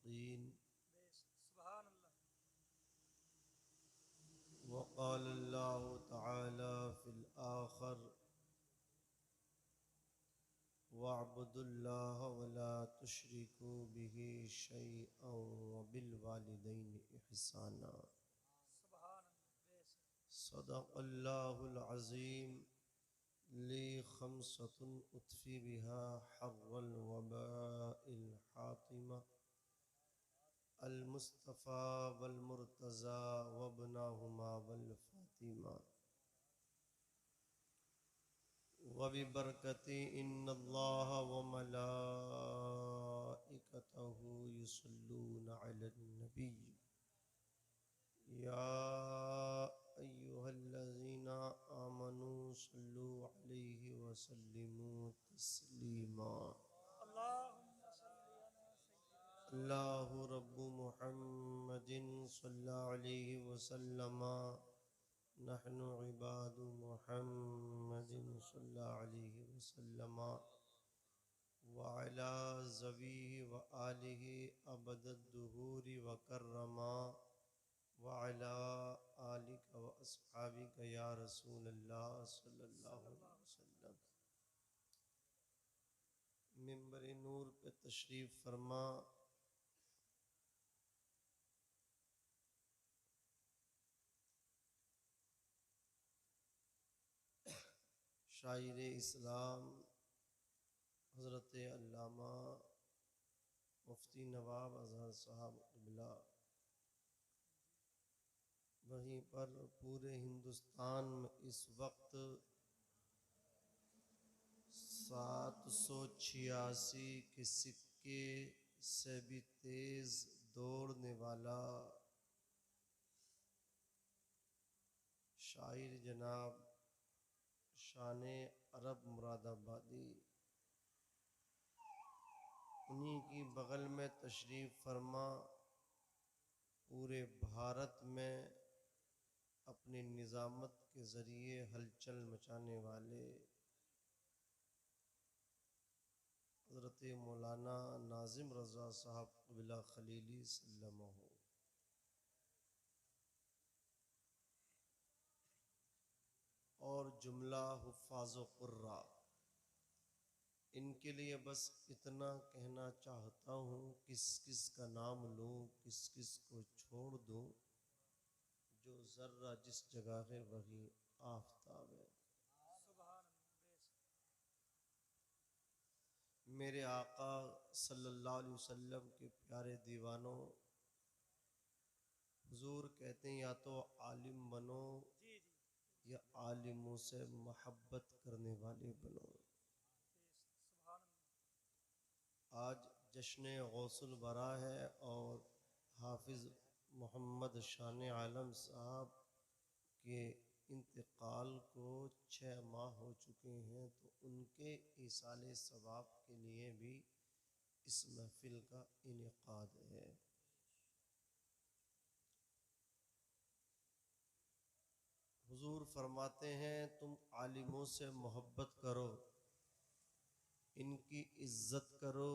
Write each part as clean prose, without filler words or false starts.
मुत्तक़ीन। सुभान अल्लाह। वक़ाल अल्लाहु तआला फ़िल आख़िर वअब्दुल्लाह वला तुश्रिकू बिही शैअन व बिल वालिदैनि इहसाना। सुभान अल्लाह। सदक़ल्लाहुल अज़ीम। ली खमसतुन उत्फ़ी बिहा हर्रल वबाइल हातिमा अल मुस्तफ़ा वल मुर्तज़ा वब्नाहुमा वल फ़ातिमा व बिबरकति इन्नल्लाह व मलाइकतहु युसल्लूना अलन नबी या अय्युहल्लज़ीना आमनू सल्लु अलैहि व सल्लिमू तस्लीमा। अल्लाहुम्मा सल्लि अला सय्यिदिना अल्लाहु रब्बु मुहम्मदिन सल्लल्लाहु अलैहि वसल्लम नहनु इबादु मुहम्मदिन सल्लल्लाहु अलैहि वसल्लम व अला ज़वीहि व आलिहि अबदद दुहूरि व कर्रमा व अला आलिका व अस्हाबिका या रसूलल्लाह सल्लल्लाहु अलैहि वसल्लम। मिंबर नूर पे तशरीफ़ फरमा। शायर इस्लाम हज़रत अल्लामा मुफ्ती नवाब अज़हर साहब क़िबला, वहीं पर पूरे हिंदुस्तान में इस वक्त 786 के सिक्के से भी तेज़ दौड़ने वाला शायर जनाब शान अरब मुरादाबादी, उन्हीं की बगल में तशरीफ़ फरमा। पूरे भारत में अपनी निज़ामत के ज़रिए हलचल मचाने वाले हज़रत मौलाना नाज़िम रज़ा साहब क़िबला ख़लीली सल्लल्लाहु और जुमला हुफ़ाज़ व क़ुर्रा, इनके लिए बस इतना कहना चाहता हूँ, किस किस का नाम लूँ, किस किस को छोड़ दूँ। जो ज़र्रा जिस जगह है वही आफ़ताब है। सुभान अल्लाह। मेरे आका सल्लल्लाहु अलैहि वसल्लम के प्यारे दीवानों, हुजूर कहते हैं या तो आलिम बनो जी जी। या आलिमों से मोहब्बत करने वाले बनो। सुभान अल्लाह। आज जश्न गौसुल बरा है और हाफिज़ मोहम्मद शान आलम साहब के इंतकाल को 6 माह हो चुके हैं, तो उनके इसाले सवाब के लिए भी इस महफिल का इनेकाद है। हुजूर फरमाते हैं तुम आलिमों से मोहब्बत करो, इनकी इज्जत करो,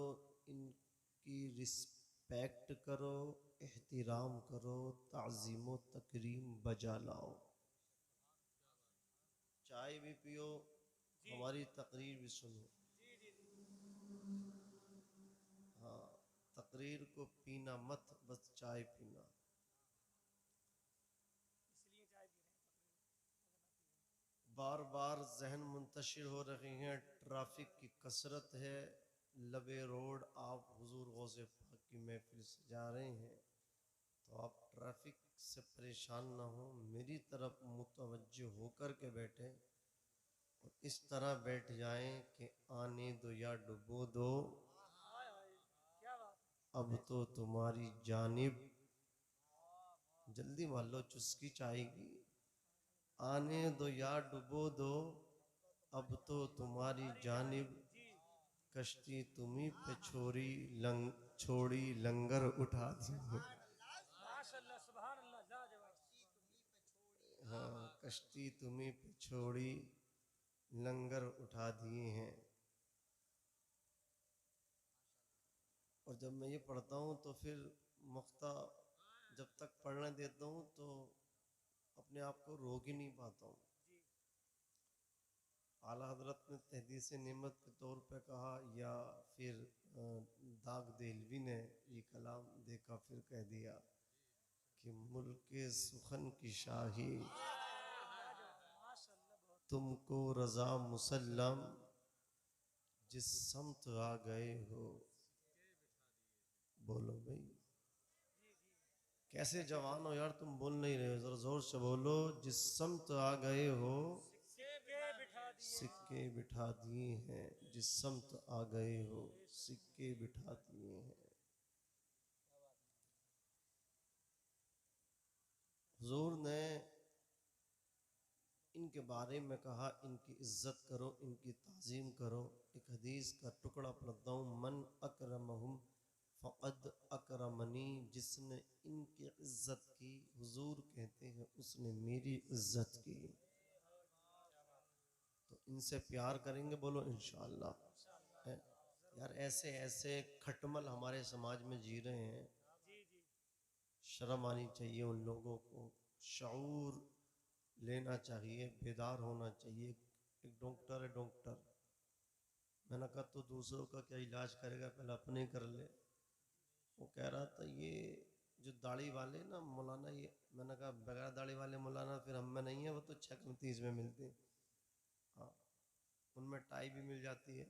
इनकी रिस्पेक्ट करो, एहतराम करो, ताज़ीम व तकरीम बजा लाओ। चाय भी पियो, हमारी तकरीर भी सुनो। जी जी जी। हाँ, तकरीर को पीना मत, बस चाय पीना। इसलिए चाय पी रहे हैं, बार बार जहन मुंतशिर हो रहे हैं, ट्रैफिक की कसरत है। लबे रोड आप हुजूर गौसे पाक की महफिल से जा रहे हैं, तो आप ट्रैफिक से परेशान ना हो, मेरी तरफ मुतवज्जो होकर के बैठे और इस तरह बैठ जाएं कि आने दो या डुबो दो, हाय हाय क्या बात है। अब तो तुम्हारी जानिब। जल्दी मान लो, चुस्की चाहेगी। आने दो या डुबो दो, अब तो तुम्हारी जानिब। जी। कश्ती तुम्ही पे छोड़ी लंगर उठा दी। माशाअल्लाह सुभान अल्लाह लाजवाब। हाँ, कश्ती तुम्ही पे छोड़ी लंगर उठा दिए हैं। और जब मैं ये पढ़ता हूँ तो फिर मुख्ता जब तक पढ़ने देता हूँ तो अपने आप को रोक ही नहीं पाता हूँ। आला हजरत ने तहदीस नेमत के तौर पे कहा, या फिर दाग देलवी ने ये कलाम देखा फिर कह दिया कि मुल्क सुखन की शाही तुमको रजा मुसल्लम, जिस समत आ गए हो। बोलो भाई, कैसे जवान हो यार, तुम बोल नहीं रहे हो, जरा जोर से बोलो। जिस समत आ गए हो सिक्के बिठा दिए हैं, जिस समत आ गए हो सिक्के बिठा दिए हैं। हुजूर ने इनके बारे में कहा, इनकी इज्जत करो, इनकी ताज़ीम करो। एक हदीस का टुकड़ा पढ़ता हूँ, मन अकरमहुम फ़क़द अकरमनी, जिसने इनकी इज्जत की, हुजूर कहते हैं उसने मेरी इज्जत की। तो इनसे प्यार करेंगे, बोलो इंशाअल्लाह। है यार, ऐसे ऐसे खटमल हमारे समाज में जी रहे हैं, शर्म आनी चाहिए उन लोगों को, शऊर लेना चाहिए, बेदार होना चाहिए। एक डॉक्टर है, डॉक्टर, मैंने कहा तो दूसरों का क्या इलाज करेगा, पहले अपने कर ले। वो कह रहा था ये जो दाढ़ी वाले ना मौलाना, ये मैंने कहा बगैर दाढ़ी वाले मौलाना फिर हम में नहीं है, वो तो 6:29 में मिलते हैं। हाँ, उनमें टाई भी मिल जाती है,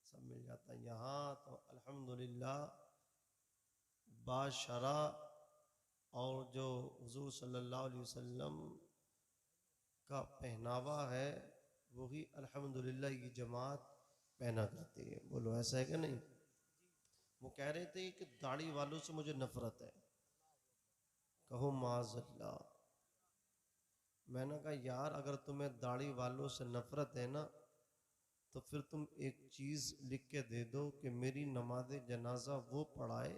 सब मिल जाता है। यहाँ तो अल्हम्दुलिल्लाह बाशरा, और जो हुजूर सल्लल्लाहु अलैहि वसल्लम का पहनावा है वही अल्हम्दुलिल्लाह की जमात पहना करती है। बोलो ऐसा है कि नहीं? वो कह रहे थे कि दाढ़ी वालों से मुझे नफरत है। कहो माज़अल्लाह। मैंने कहा यार, अगर तुम्हें दाढ़ी वालों से नफरत है ना, तो फिर तुम एक चीज़ लिख के दे दो कि मेरी नमाज जनाजा वो पढ़ाए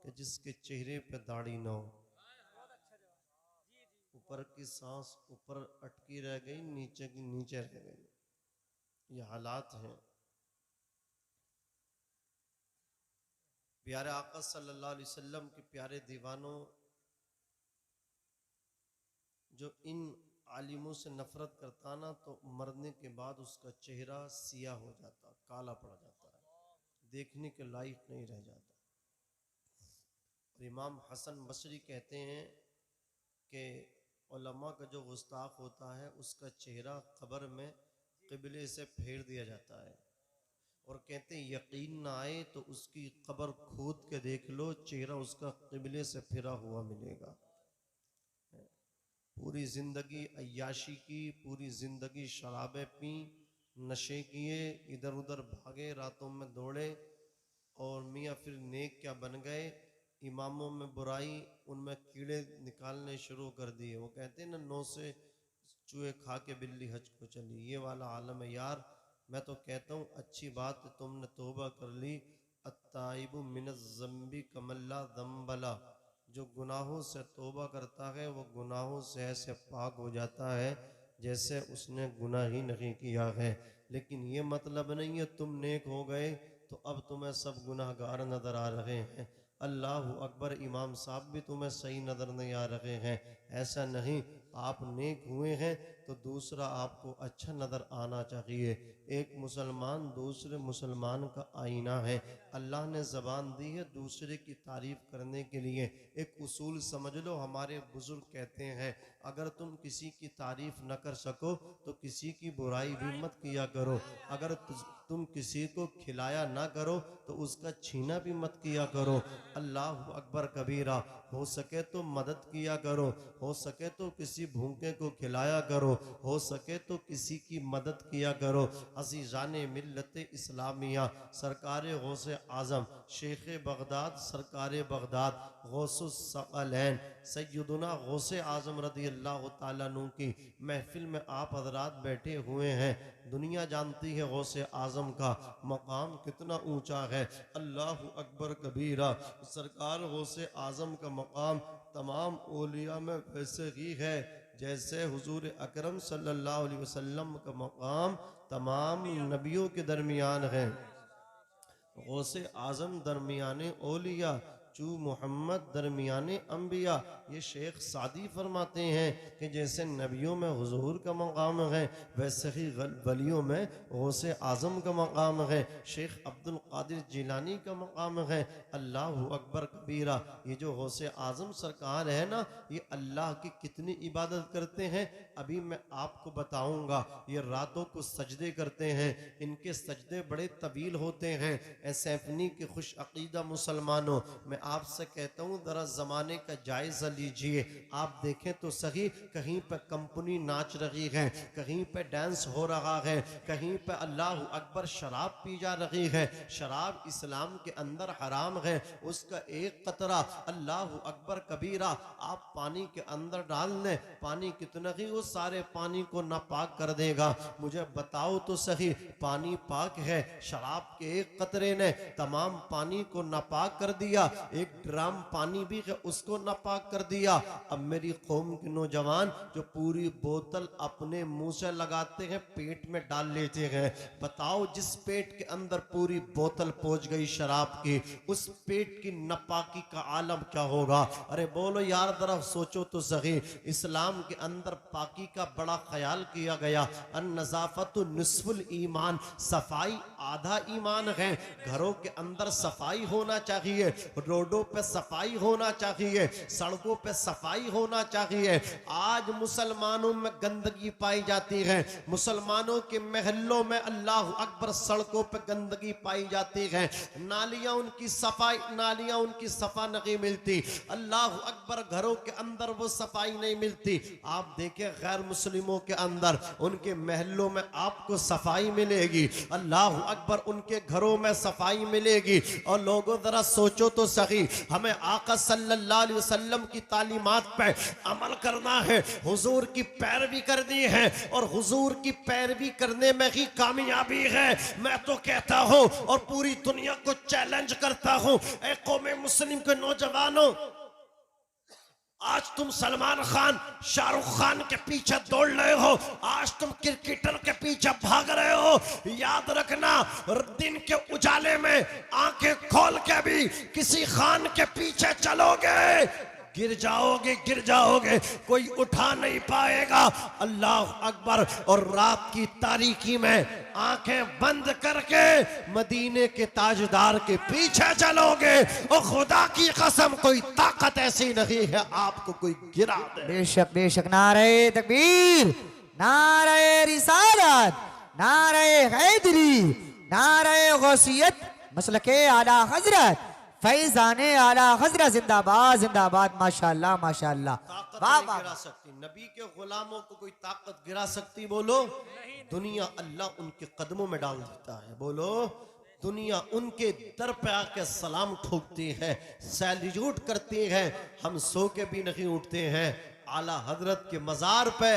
कि जिसके चेहरे पे दाढ़ी ना हो। ऊपर की सांस ऊपर अटकी रह गई, नीचे की नीचे रह गई। ये हालात हैं। प्यारे आका सल्लल्लाहु अलैहि वसल्लम के प्यारे दीवानों, जो इन आलिमों से नफरत करता ना, तो मरने के बाद उसका चेहरा सिया हो जाता, काला पड़ जाता है, देखने के लायक नहीं रह जाता। और इमाम हसन बसरी कहते हैं कि उलमा का जो गुस्ताख होता है उसका चेहरा कब्र में क़िबले से फेर दिया जाता है, और कहते हैं यकीन ना आए तो उसकी कब्र खोद के देख लो, चेहरा उसका क़िबले से फिरा हुआ मिलेगा। पूरी ज़िंदगी अय्याशी की, पूरी ज़िंदगी शराबें पी, नशे किए, इधर उधर भागे, रातों में दौड़े, और मियाँ फिर नेक क्या बन गए, इमामों में बुराई, उनमें कीड़े निकालने शुरू कर दिए। वो कहते हैं ना, 9 से चूहे खा के बिल्ली हज को चली, ये वाला आलम है यार। मैं तो कहता हूँ अच्छी बात है तुमने तौबा कर ली। अत्ताइबु मिनज़्ज़म्बि कमल्ला ज़म्बला, जो गुनाहों से तौबा करता है वो गुनाहों से ऐसे पाक हो जाता है जैसे उसने गुनाह ही नहीं किया है। लेकिन ये मतलब नहीं है तुम नेक हो गए तो अब तुम्हें सब गुनाहगार नज़र आ रहे हैं। अल्लाह अकबर, इमाम साहब भी तुम्हें सही नज़र नहीं आ रहे हैं, ऐसा नहीं। आप नेक हुए हैं तो दूसरा आपको अच्छा नज़र आना चाहिए। एक मुसलमान दूसरे मुसलमान का आईना है। अल्लाह ने ज़बान दी है दूसरे की तारीफ़ करने के लिए। एक उसूल समझ लो, हमारे बुजुर्ग कहते हैं अगर तुम किसी की तारीफ़ न कर सको तो किसी की बुराई भी मत किया करो। अगर तुम किसी को खिलाया ना करो तो उसका छीना भी मत किया करो। अल्लाह अकबर कबीरा। हो सके तो मदद किया करो, हो सके तो किसी भूखे को खिलाया करो, हो सके तो किसी की मदद किया करो। अज़ीज़ान मिल्लत इस्लामिया सरकार गौसे आज़म शेख बगदाद, सरकार बगदाद गौसुस सकलैन सैयदुना गौसे आज़म रज़ी अल्लाह तआला अन्हु की महफिल में आप हजरात बैठे हुए हैं। दुनिया जानती है गौसे आज़म का मकाम कितना ऊंचा है। अल्लाह अकबर कबीरा। सरकार गौसे आज़म का मकाम तमाम औलिया में वैसे ही है जैसे हुजूर अकरम सल्लल्लाहु अलैहि वसल्लम का मकाम तमाम नबियों के दरमियान है। गौसे आजम दरमियाने ओलिया, चू मोहम्मद दरमियाने अम्बिया। ये शेख सादी फरमाते हैं कि जैसे नबियों में हुजूर का मकाम है, वैसे ही वलियों में गौसे आज़म का मकाम है, शेख अब्दुल कादिर जिलानी का मकाम है। अल्लाह अकबर कबीरा। ये जो गौसे आज़म सरकार है ना, ये अल्लाह की कितनी इबादत करते हैं अभी मैं आपको बताऊंगा। ये रातों को सजदे करते हैं, इनके सजदे बड़े तवील होते हैं। ए सैफनी के खुश अकीदा मुसलमानों, मैं आपसे कहता हूँ जरा ज़माने का जायज़ा लीजिए। आप देखें तो सही, कहीं पे कंपनी नाच रही है, कहीं पे डांस हो रहा है, कहीं पे अल्लाह अकबर शराब पी जा रही है। शराब इस्लाम के अंदर हराम है, उसका एक कतरा अल्लाह अकबर कबीरा आप पानी के अंदर डाल दें, पानी कितना ही वो सारे पानी को नापाक कर देगा। मुझे बताओ तो सही, पानी पाक है, शराब के एक कतरे ने तमाम पानी को नापाक कर दिया। एक ड्राम पानी भी है उसको नापाक कर दिया। अब मेरी कौम के नौजवान जो पूरी बोतल अपने मुंह से लगाते हैं, पेट में डाल लेते हैं। बताओ जिस पेट के अंदर पूरी बोतल पहुंच गई शराब की, उस पेट की नापाकी का आलम क्या होगा। अरे बोलो यार जरा सोचो तो सही। इस्लाम के अंदर पाकी का बड़ा ख्याल किया गया। अन-नज़ाफ़तु निस्फुल ईमान, सफाई आधा ईमान है। घरों के अंदर सफाई होना चाहिए, रोडों पे सफाई होना चाहिए, सड़कों पे सफाई होना चाहिए। आज मुसलमानों में गंदगी पाई जाती है, मुसलमानों के महल्लों में अल्लाह अकबर सड़कों पे गंदगी पाई जाती है। नालियां उनकी सफा नहीं मिलती। अल्लाह अकबर घरों के अंदर वो सफाई नहीं मिलती। आप देखें गैर मुस्लिमों के अंदर, उनके महल्लों में आपको सफाई मिलेगी। अल्लाह अकबर उनके घरों में सफाई मिलेगी। और लोगों जरा सोचो तो सही, हमें आका सल्लल्लाहु अलैहि वसल्लम की तालीमात पे अमल करना है, हुजूर की पैरवी करनी है, और हुजूर की पैरवी करने में ही कामयाबी है। मैं तो कहता हूं और पूरी दुनिया को चैलेंज करता हूं, ए कौम मुस्लिम के नौजवानों, आज तुम सलमान खान शाहरुख खान के पीछे दौड़ रहे हो, आज तुम क्रिकेटर के पीछे भाग रहे हो। याद रखना, दिन के उजाले में आंखें खोल के भी किसी खान के पीछे चलोगे, गिर जाओगे, कोई उठा नहीं पाएगा। अल्लाह अकबर। और रात की तारीकी में आंखें बंद करके मदीने के ताजदार के पीछे चलोगे, और खुदा की कसम कोई ताकत ऐसी नहीं है आपको कोई गिरा दे। बेशक बेशक। नारे तकबीर, नारे रिसालत, नारे हैदरी, नारे गौसियत, मसलके आला हजरत, फैजाने आला हजरत, जिंदाबाद जिंदाबाद। माशाअल्लाह माशाअल्लाह। ताकत वाह नहीं वाह। गिरा सकती, नबी के गुलामों को कोई ताकत गिरा सकती? बोलो, दुनिया अल्लाह उनके कदमों में डाल देता है। बोलो, दुनिया उनके दर पे आके सलाम ठोकती है, सैल्यूट करती है। हम सो के भी नहीं उठते हैं, आला हजरत के मजार पे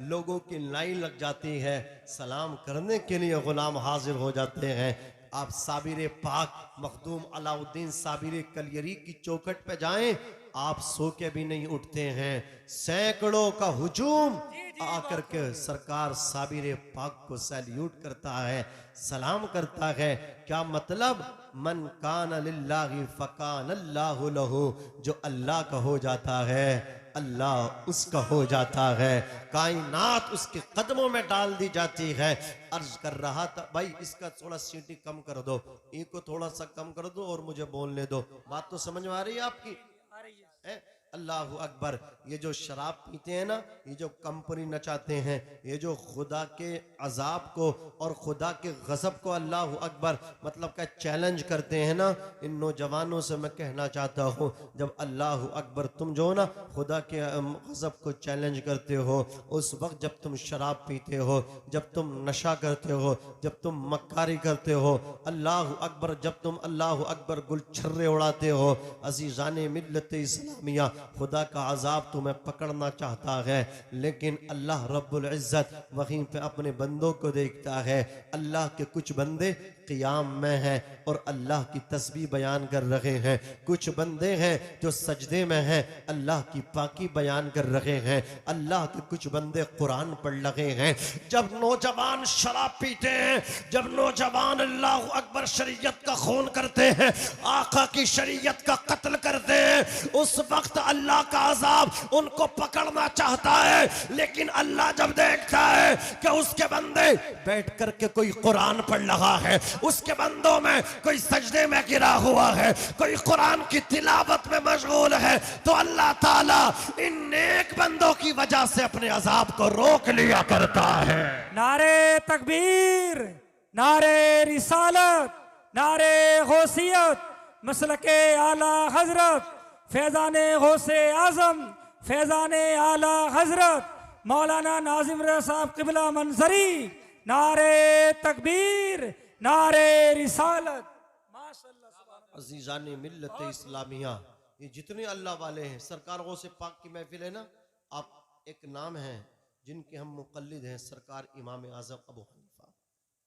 लोगों की लाइन लग जाती है, सलाम करने के लिए गुलाम हाजिर हो जाते हैं। आप साबिर पाक मखदूम अलाउद्दीन साबिर कलियरी की चौखट पे जाएं, आप सो के भी नहीं उठते हैं। सैकड़ों का हुजूम आकर के सरकार साबिर पाक को सैल्यूट करता है, सलाम करता है। क्या मतलब? मन कान लिल्लाहि फकान अल्लाहु लहू। जो अल्लाह का हो जाता है, अल्लाह उसका हो जाता है। कायनात उसके कदमों में डाल दी जाती है। अर्ज कर रहा था भाई, इसका थोड़ा सीटी कम कर दो, इनको थोड़ा सा कम कर दो और मुझे बोलने दो। बात तो समझ में आ रही है आपकी? आ रही है। अल्लाह अकबर। ये जो शराब पीते हैं ना, ये जो कंपनी नचाते हैं, ये जो खुदा के अजाब को और खुदा के गजब को अल्लाह अकबर मतलब का चैलेंज करते हैं ना, इन नौजवानों से मैं कहना चाहता हूँ, जब अल्लाह अकबर तुम जो ना खुदा के गजब को चैलेंज करते हो, उस वक्त जब तुम शराब पीते हो, जब तुम नशा करते हो, जब तुम मक्कारी करते हो, अल्लाह अकबर, जब तुम अल्लाह अकबर गुलछर्रे उड़ाते हो, अजीज़ाने मिल्लत इस्लामिया, खुदा का अजाब तुम्हें पकड़ना चाहता है, लेकिन अल्लाह रब्बुल इज्जत वहीं पे अपने बंदों को देखता है। अल्लाह के कुछ बंदे क़ियाम में हैं और अल्लाह की तस्बीह बयान कर रहे हैं, कुछ बंदे हैं जो सजदे में हैं, अल्लाह की पाकी बयान कर रहे हैं, अल्लाह के कुछ बंदे कुरान पढ़ रहे हैं। जब नौजवान शराब पीते हैं, जब नौजवान अल्लाह अकबर शरीयत का खून करते हैं, आका की शरीयत का कत्ल करते हैं, उस वक्त अल्लाह का अजाब उनको पकड़ना चाहता है। लेकिन अल्लाह जब देखता है कि उसके बंदे बैठ करके कोई कुरान पढ़ रहा है, उसके बंदों में कोई सजदे में गिरा हुआ है, कोई कुरान की तिलावत में मशगूल है, तो अल्लाह ताला इन नेक बंदों की वजह से अपने अजाब को रोक लिया करता है। नारे तकबीर, नारे रिसालत, नारे गौसियत, मसलके आला हजरत, फैजाने गौसे आजम, फैजाने आला हजरत मौलाना नाजिम रज़ा साहब क़िबला मंजरी। नारे तकबीर, नारे रिसालत। माशाअल्लाह, सुभान अल्लाह। अजीज़ान मिल्लत इस्लामिया, ये जितने अल्लाह वाले हैं, सरकार गौसे पाक की महफिल है ना, आप एक नाम है जिनके हम मुक़ल्लिद हैं, सरकार इमाम आज़म अबू हनीफा।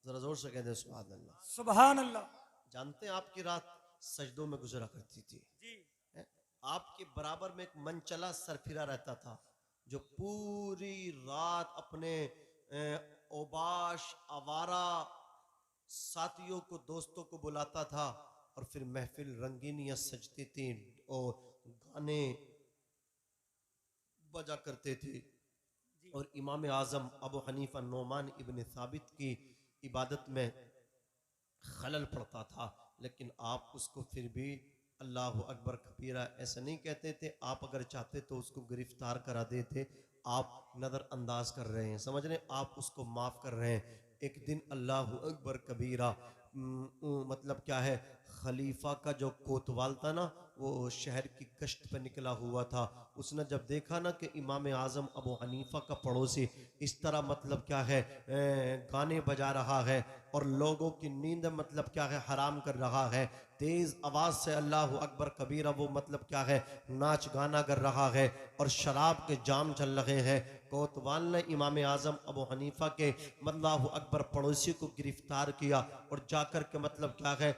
जरा जोर से कह दें सुभान अल्लाह। सुभान अल्लाह। जानते हैं आपकी रात सजदों में गुजरा करती थी जी। आपके बराबर में एक मनचला सरफिरा रहता था जो पूरी रात अपने ओबाश आवारा साथियों को, दोस्तों को बुलाता था और फिर महफिल रंगीनियां सजती थी और गाने बजा करते थे। और इमाम आज़म अबू हनीफा नोमान इब्न साबित की इबादत में खलल पड़ता था, लेकिन आप उसको फिर भी अल्लाह अकबर कबीरा ऐसा नहीं कहते थे। आप अगर चाहते तो उसको गिरफ्तार करा देते। आप नज़रअंदाज कर रहे हैं, समझ रहे हैं, आप उसको माफ़ कर रहे हैं। एक दिन अल्लाह अकबर कबीरा मतलब क्या है, खलीफा का जो कोतवाल था ना, वो शहर की गश्त पे निकला हुआ था। उसने जब देखा ना कि इमाम आज़म अबू हनीफा का पड़ोसी इस तरह मतलब क्या है गाने बजा रहा है और लोगों की नींद मतलब क्या है हराम कर रहा है, तेज़ आवाज़ से अल्लाह अकबर कबीरा वो मतलब क्या है नाच गाना कर रहा है और शराब के जाम चल रहे हैं, कोतवाल ने इमाम आज़म अबू हनीफा के अल्लाह अकबर पड़ोसी को गिरफ्तार किया और जाकर के मतलब क्या है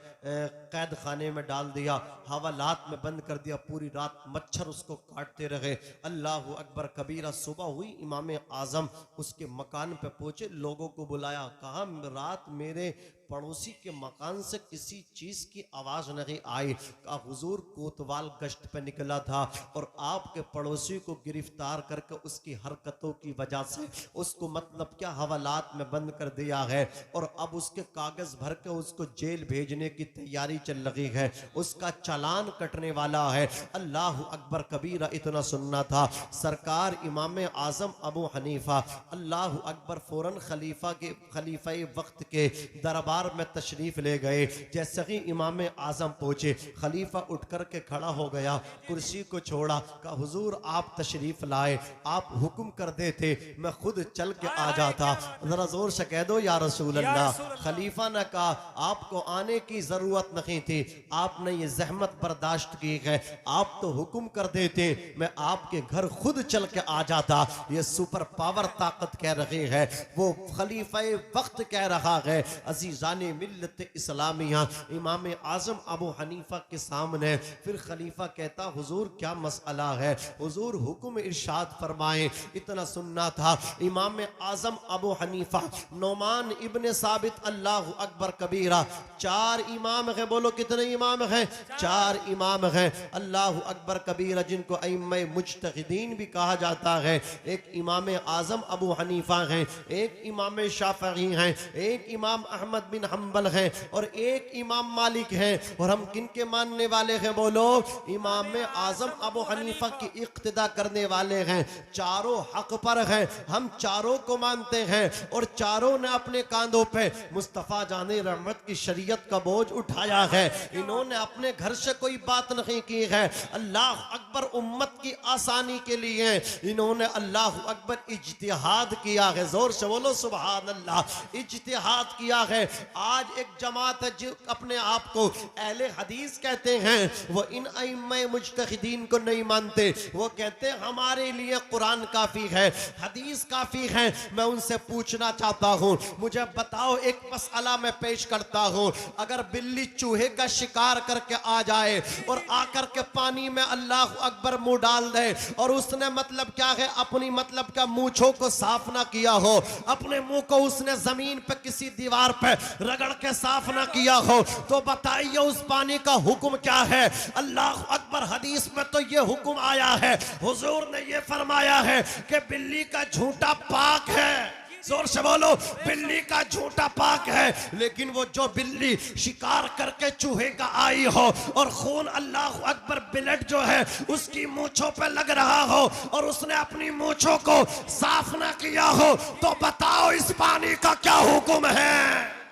कैद खाने में डाल दिया, हवालात में बंद कर दिया। पूरी रात मच्छर उसको काटते रहे। अल्लाह अकबर कबीरा सुबह हुई, इमाम आज़म उसके मकान पे पहुंचे, लोगों को बुलाया, कहा रात मेरे पड़ोसी के मकान से किसी चीज़ की आवाज़ नहीं आई। कहा हुजूर कोतवाल गश्त पे निकला था और आपके पड़ोसी को गिरफ्तार करके उसकी हरकतों की वजह से उसको मतलब क्या हवालात में बंद कर दिया है और अब उसके कागज़ भर के उसको जेल भेजने की तैयारी चल रही है, उसका चालान कटने वाला है। अल्लाह अकबर कबीरा इतना सुनना था। सरकार इमाम आज़म अबू हनीफा अल्लाह अकबर फ़ौरन खलीफा वक्त के दरबार में तशरीफ ले गए। जैसे ही इमाम आज़म पहुंचे, खलीफा उठ कर के खड़ा हो गया, कुर्सी को छोड़ा, कहा हुजूर आप तशरीफ लाए, आप हुक्म कर देते मैं खुद चल के आ जाता। जरा जोर से कह दो या रसूल अल्लाह। खलीफा ने कहा आपको आने की जरूरत नहीं थी, आपने ये जहमत बर्दाश्त की है, आप तो हुक्म कर देते मैं आपके घर खुद चल के आ जाता। ये सुपर पावर ताकत कह रही है, वो खलीफा वक्त कह रहा है। अजीजान मिल्लत इस्लामिया इमाम आज़म अबू हनीफा के सामने फिर खलीफा कहता हुजूर क्या मसला है, हुजूर हुक्म इरशाद फरमाए। इतना सुनना था। इमाम आज़म अबू हनीफा नोमान इब्ने साबित अल्लाह अकबर कबीरा, चार इमाम हैं। बोलो कितने इमाम हैं? चार इमाम हैं अल्लाह अकबर कबीरा, जिनको अइम्मे मुज्तहिदीन भी कहा जाता है। एक इमाम आज़म अबू हनीफा हैं, एक इमाम शाफ़िई हैं, एक इमाम अहमद बिन हम्बल हैं और एक इमाम मालिक हैं। और हम किन के मानने वाले हैं? बोलो इमाम आज़म अबू हनीफा की इक्तिदा करने वाले हैं। चारों हक पर हैं, हम चारों को मानते हैं और चारों ने अपने कांधों पे मुस्तफ़ा जाने रहमत की शरीयत का बोझ उठाया है। इन्होंने अपने घर से कोई बात नहीं की है, अल्लाह अकबर उम्मत की आसानी के लिए इन्होंने अल्लाह अकबर इज्तिहाद किया है। जोर से बोलो सुभान अल्लाह। इज्तिहाद किया है आज एक जमात है जो अपने आप को अहले हदीस कहते हैं, वो इन अइम्मा मुज्तहिदीन को नहीं मानते। वो कहते हैं हमारे लिए कुरान काफी है, हदीस काफी है। मैं उनसे पूछना चाहता हूं, मुझे बताओ, एक मसला मैं पेश करता हूं, अगर बिल्ली चूहे का शिकार करके आ जाए और आकर के पानी में अल्लाह अकबर मुंह डाल दे, और उसने मतलब क्या है, अपनी मतलब क्या मूंछों को साफ ना किया हो, अपने मुंह को उसने जमीन पे किसी दीवार पे रगड़ के साफ ना किया हो, तो बताइए उस पानी का हुक्म क्या है? अल्लाह अकबर, हदीस में तो ये हुक्म आया है, हुजूर ने ये फरमाया है कि बिल्ली का झूठा पाक है। जोर से बोलो, बिल्ली का झूठा पाक है। लेकिन वो जो बिल्ली शिकार करके चूहे का आई हो और खून अल्लाह अकबर ब्लड जो है उसकी मूंछों पे लग रहा हो और उसने अपनी मूंछों को साफ ना किया हो, तो बताओ इस पानी का क्या हुक्म है?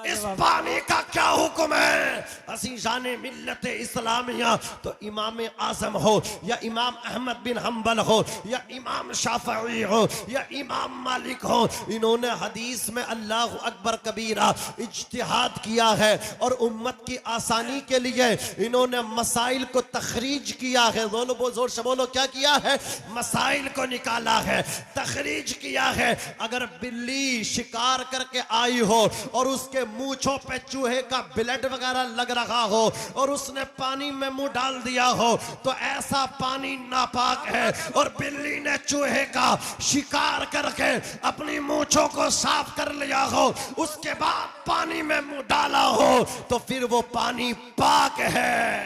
इस पानी का क्या हुक्म है? अज़ीज़ान मिल्लत इस्लामिया, तो इमाम आज़म हो या इमाम अहमद बिन हम्बल हो या इमाम शाफ़िई हो या इमाम मालिक हो, इन्होंने हदीस में अल्लाह अकबर कबीरा इज्तिहाद किया है और उम्मत की आसानी के लिए इन्होंने मसाइल को तखरीज किया है। बोलो, जोर से बोलो, क्या किया है? मसाइल को निकाला है, तखरीज किया है। अगर बिल्ली शिकार करके आई हो और उसके मूंछों पे चूहे का ब्लड वगैरह लग रहा हो और उसने पानी में मुंह डाल दिया हो, तो ऐसा पानी नापाक है। और बिल्ली ने चूहे का शिकार करके अपनी मूंछों को साफ कर लिया हो, उसके बाद पानी में मुंह डाला हो, तो फिर वो पानी पाक है।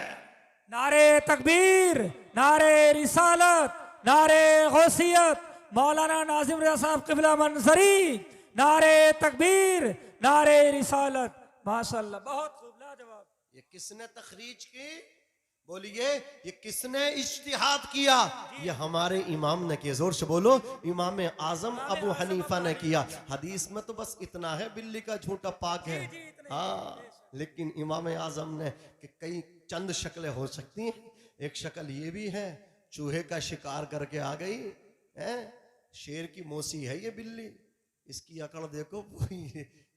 नारे तकबीर, नारे रिसालत, नारे गौसियत, मौलाना नाजिम रज़ा साहब क़िबला मंजरी, नारे तकबीर, नारे रिसालत। माशाअल्लाह, बहुत खूब, लाजवाब। ये किसने तखरीज की? बोलिए, ये किसने इज्तिहाद किया? ये हमारे इमाम ने किया। जोर से बोलो, इमाम आजम अबू हनीफा ने किया। हदीस में तो बस इतना है, बिल्ली का झूठा पाक है। हाँ, लेकिन इमाम आजम ने कि कई चंद शक्लें हो सकती हैं। एक शक्ल ये भी है, चूहे का शिकार करके आ गई है, शेर की मौसी है ये बिल्ली, इसकी अकड़ देखो,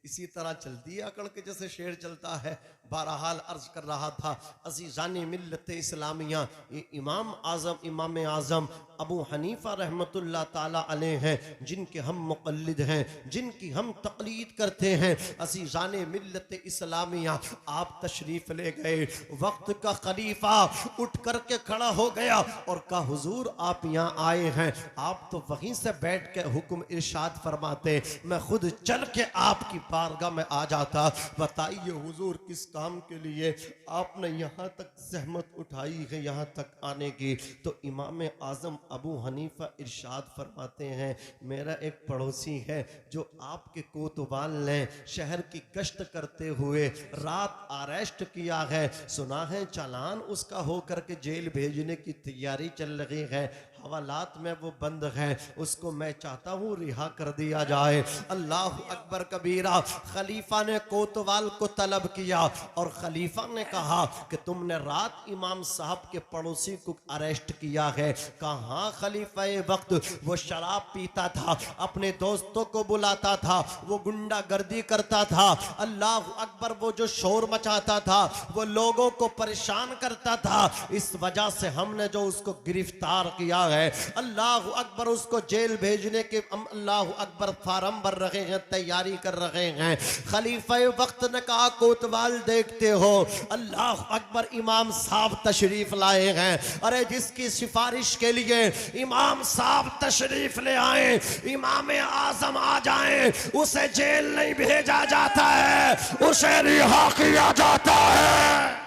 इसी तरह चलती है अकड़ के जैसे शेर चलता है। बहरहाल अर्ज कर रहा था, अज़ीज़ाने मिल्लत इस्लामिया, ये इमाम आज़म, इमाम आज़म अबू हनीफा रहमतुल्लाह ताला अलैह हैं, जिनके हम मुक़ल्लिद हैं, जिनकी हम तक़लीद करते हैं। अज़ीज़ाने मिल्लत इस्लामिया, आप तशरीफ़ ले गए, वक्त का खलीफा उठ करके खड़ा हो गया और कहा, हुजूर आप यहाँ आए हैं। आप तो वहीं से बैठ के हुक्म इरशाद फरमाते, मैं खुद चल के आपकी बारगाह में आ जाता। बताइए हुजूर, किस काम के लिए आपने यहाँ तक जहमत उठाई है, यहाँ तक आने की? तो इमाम आज़म अबू हनीफा इरशाद फरमाते हैं, मेरा एक पड़ोसी है जो आपके कोतवाल ने शहर की गश्त करते हुए रात अरेस्ट किया है, सुना है चालान उसका हो करके जेल भेजने की तैयारी चल रही है, हवालात में वो बंद है, उसको मैं चाहता हूँ रिहा कर दिया जाए। अल्लाह अकबर कबीरा। खलीफा ने कोतवाल को तलब किया और खलीफा ने कहा कि तुमने रात इमाम साहब के पड़ोसी को अरेस्ट किया है। कहाँ खलीफा वक्त, वो शराब पीता था, अपने दोस्तों को बुलाता था, वो गुंडागर्दी करता था, अल्लाह अकबर, वो जो शोर मचाता था, वो लोगों को परेशान करता था। इस वजह से हमने जो उसको गिरफ्तार किया है, अल्लाह अकबर, उसको जेल भेजने के अल्लाह अकबर फार्म भर रहे हैं, तैयारी कर रहे हैं। खलीफा वक्त ने कहा, कोतवाल देखते हो, अल्लाह अकबर, इमाम साहब तशरीफ लाए हैं। अरे जिसकी सिफारिश के लिए इमाम साहब तशरीफ ले आए, इमाम आजम आ जाए, उसे जेल नहीं भेजा जाता है, उसे रिहा किया जाता है।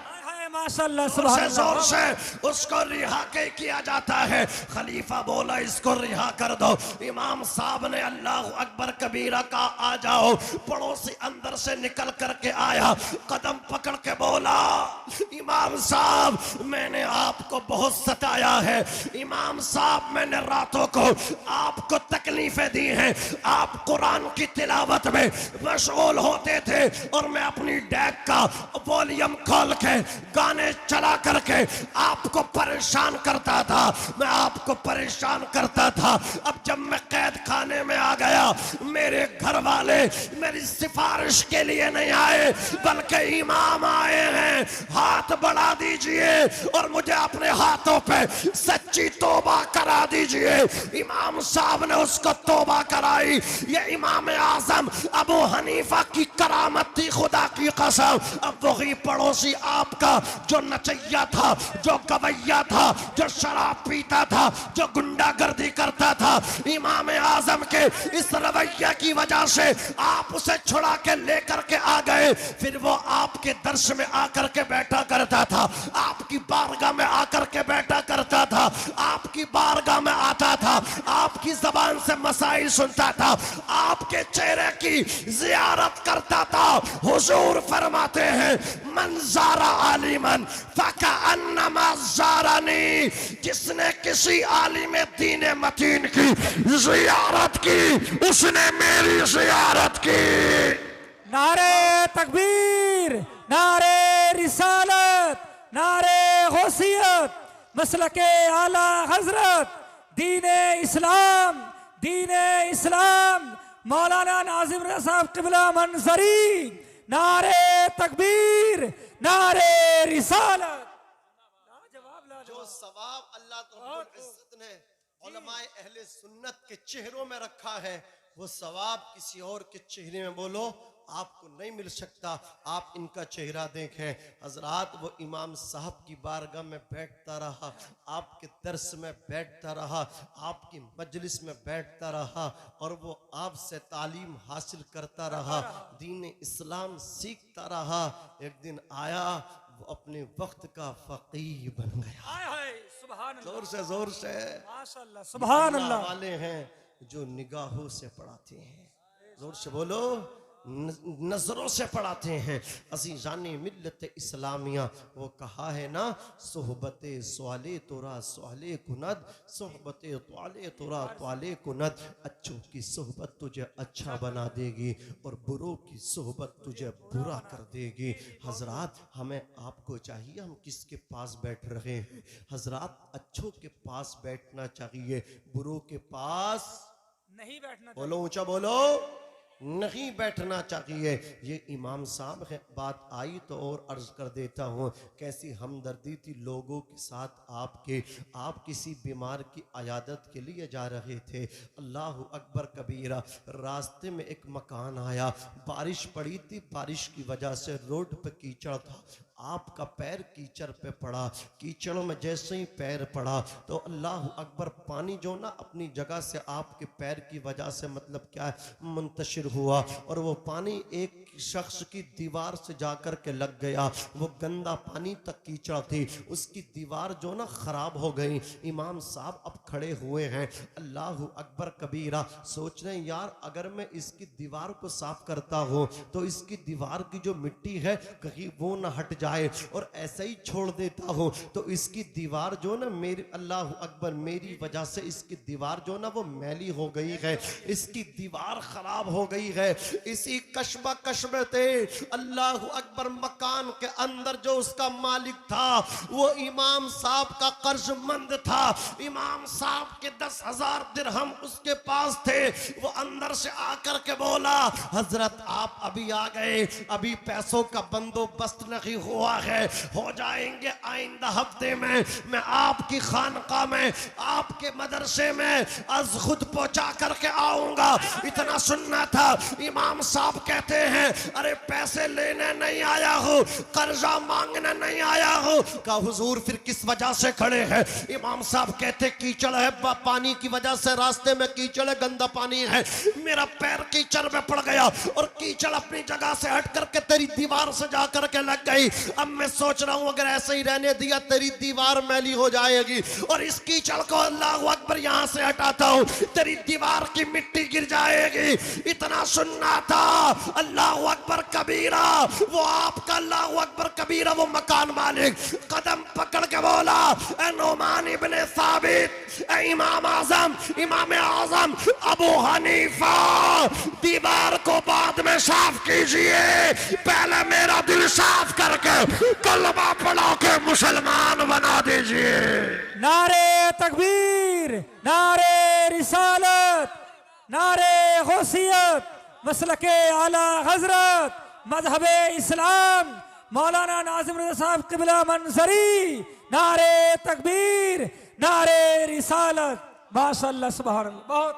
माशाअल्लाह, सुभान अल्लाह, जोर से उसको रिहा किया जाता है। खलीफा बोला, इसको रिहा कर दो। इमाम साहब ने अल्लाह अकबर कबीरा का आ जाओ। पड़ोसी अंदर से निकल करके आया, कदम पकड़ के बोला, इमाम साहब मैंने आपको बहुत सताया है, इमाम साहब मैंने रातों को आपको तकलीफें दी हैं, आप कुरान की तिलावत में मशगूल होते थे और मैं अपनी डेक का वॉल्यूम खोल के गाने चला करके आपको परेशान करता था, मैं आपको परेशान करता था। अब जब मैं कैद खाने में आ गया, मेरे घर वाले मेरी सिफारिश के लिए नहीं आए बल्कि इमाम आए हैं, हाथ बढ़ा दीजिए और मुझे अपने हाथों पे सच्ची तौबा करा दीजिए। इमाम साहब ने उसको तौबा कराई। ये इमाम आजम अबू हनीफा की करामत थी, खुदा की कसम। अब वही पड़ोसी आपका जो नचैया था, जो गवैया था, जो शराब पीता था, जो गुंडागर्दी करता था, इमाम आजम के इस रवैया की वजह से आप उसे छुड़ा के लेकर के आ गए। फिर वो आपके दर्श में आकर के बैठा करता था, आपकी बारगाह में आकर के बैठा करता था, आपकी बारगाह में आता था, आपकी जबान से मसाइल सुनता था, आपके चेहरे की जियारत करता था। हुजूर फरमाते हैं मंजारा आलिमन फकअन्नमा ज़ारनी, जिसने किसी आलिम दीन मतीन की जियारत की उसने मेरी जियारत की। नारे तकबीर, नारे रिसालत, नारे गौसियत, मसलके आला हजरत, दीने इस्लाम, दीने इस्लाम, मौलाना नाजिम रज़ा साहब क़िबला मंजरी। नारे तकबीर, नारे रिसालत। जो सवाब अल्लाह रब्बुल इज्जत ने उलमाए अहले सुन्नत के चेहरों में रखा है, वो सवाब किसी और के चेहरे में बोलो आपको नहीं मिल सकता। आप इनका चेहरा देखें हजरात, वो इमाम साहब की बारगाह में बैठता रहा, आपके दर्स में बैठता रहा, आपकी मजलिस में बैठता रहा और वो आपसे तालीम हासिल करता रहा, दीन इस्लाम सीखता रहा। एक दिन आया वो अपने वक्त का फकीह बन गया। जोर से माशाअल्लाह, सुभान अल्लाह वाले हैं जो निगाहों से पढ़ाते हैं, जोर से बोलो, नजरों से पढ़ाते हैं। अज़ीज़ाने मिल्लत इस्लामिया, वो कहा है ना, सोहबते सवाले तोरा सवाले कुनद, सोहबते तवाले तोरा तवाले कुनद। अच्छों की सोहबत तुझे अच्छा बना देगी और बुरों की सोहबत तुझे बुरा कर देगी। हजरात हमें आपको चाहिए, हम किसके पास बैठ रहे हैं? हजरात अच्छों के पास बैठना चाहिए, बुरों के पास नहीं बैठना। बोलो ऊंचा बोलो, नहीं बैठना चाहिए। ये इमाम साहब है, बात आई तो और अर्ज कर देता हूँ, कैसी हमदर्दी थी लोगों के साथ आपके। आप किसी बीमार की अयादत के लिए जा रहे थे, अल्लाह अकबर कबीरा, रास्ते में एक मकान आया, बारिश पड़ी थी, बारिश की वजह से रोड पे कीचड़ था, आपका पैर कीचड़ पे पड़ा, कीचड़ में जैसे ही पैर पड़ा तो अल्लाह अकबर, पानी जो ना अपनी जगह से आपके पैर की वजह से मतलब क्या है मुंतशिर हुआ और वो पानी एक शख्स की दीवार से जाकर के लग गया। वो गंदा पानी तक कीचड़ थी, उसकी दीवार जो ना खराब हो गई। इमाम साहब अब खड़े हुए हैं, अल्लाह अकबर कबीरा, सोच रहे हैं यार अगर मैं इसकी दीवार को साफ करता हूँ तो इसकी दीवार की जो मिट्टी है कहीं वो ना हट जाए, और ऐसे ही छोड़ देता हूँ तो इसकी दीवार जो ना मेरी, अल्लाह अकबर, मेरी वजह से इसकी दीवार जो ना वो मैली हो गई है, इसकी दीवार खराब हो गई है। इसी कशबा कशबे थे, अल्लाह अकबर, मकान के अंदर जो उसका मालिक था वो इमाम साहब का कर्जमंद था। इमाम साहब के 10,000 दिरहम उसके पास थे। वो अंदर से आकर के बोला, हजरत आप अभी आ गए, अभी पैसों का बंदोबस्त नहीं हुआ है, हो जाएंगे आइंदा हफ्ते में। मैं आपकी खानका में, आपके मदरसे में आज खुद पहुंचा करके आऊंगा। इतना सुनना था। इमाम साहब कहते हैं, अरे पैसे लेने नहीं आया हूँ, कर्जा मांगने नहीं आया हूँ। कहा हुजूर फिर किस वजह से खड़े हैं? इमाम साहब कहते कीचड़ है, पानी की वजह से रास्ते में कीचड़ है, गंदा पानी है, मेरा पैर कीचड़ में पड़ गया और कीचड़ अपनी जगह से हट करके तेरी दीवार से जा करके लग गई। अब मैं सोच रहा हूं अगर ऐसे ही रहने दिया तेरी दीवार मैली हो जाएगी, और इस कीचड़ को अल्लाह अकबर यहां से हटाता हूं, तेरी दीवार की मिट्टी गिर जाएगी। इतना सुनना था, अल्लाह अकबर कबीरा, वो आपका अल्लाह अकबर कबीरा, वो मकान मालिक कदम पकड़ के बोला, ए नोमान इब्ने साबित, ए इमाम आजम, इमाम आजम अबू हनीफा, दीवार को बाद में साफ कीजिए, पहले मेरा दिल साफ करके कलमा पढ़ा के मुसलमान बना दीजिए। नारे तकबीर, नारे रिसालत, नारे गौसियत, मसलके आला हजरत, मजहबे इस्लाम, मौलाना नाजिम रज़ा साहब क़िबला मंजरी, नारे तकबीर, नारे रिसालत, माशाअल्लाह, सुभान अल्लाह। बहुत